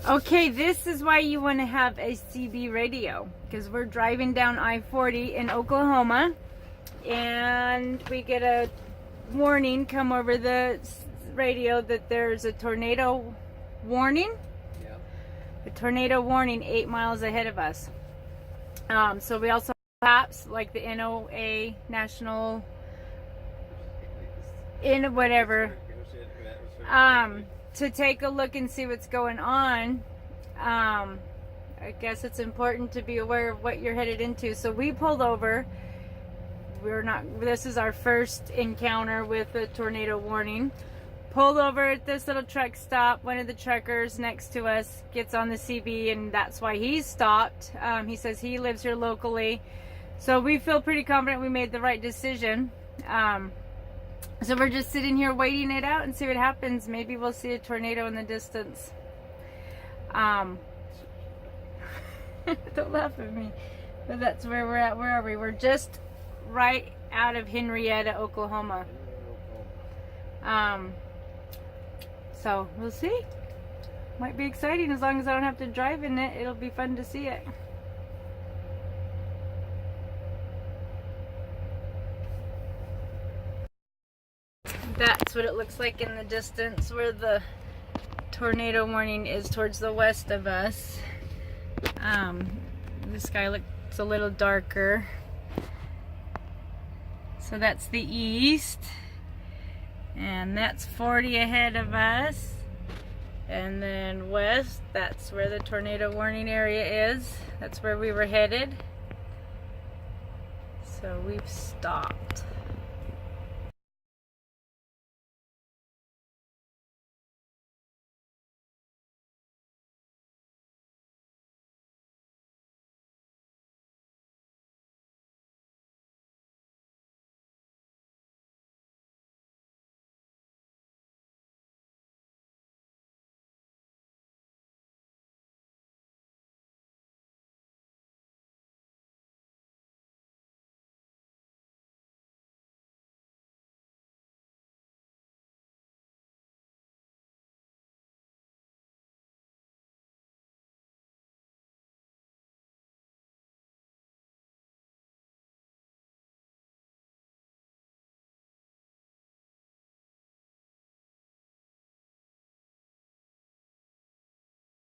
Okay, this is why you want to have a CB radio, because we're driving down I-40 in Oklahoma and we get a warning come over the radio that there's a tornado warning. Yeah. A tornado warning 8 miles ahead of us. So we also have apps like the NOAA, National, in whatever, to take a look and see what's going on. I guess it's important to be aware of what you're headed into. So we pulled over. This is our first encounter with a tornado warning. Pulled over at this little truck stop. One of the truckers next to us gets on the CB, and that's why he's stopped. He says he lives here locally. So we feel pretty confident we made the right decision. So we're just sitting here waiting it out and see what happens. Maybe we'll see a tornado in the distance. Don't laugh at me. But that's where we're at. Where are we? We're just right out of Henrietta, Oklahoma. So we'll see. Might be exciting as long as I don't have to drive in it. It'll be fun to see it. That's what it looks like in the distance where the tornado warning is, towards the west of us. The sky looks a little darker. So that's the east. And that's 40 ahead of us. And then west, that's where the tornado warning area is. That's where we were headed. So we've stopped.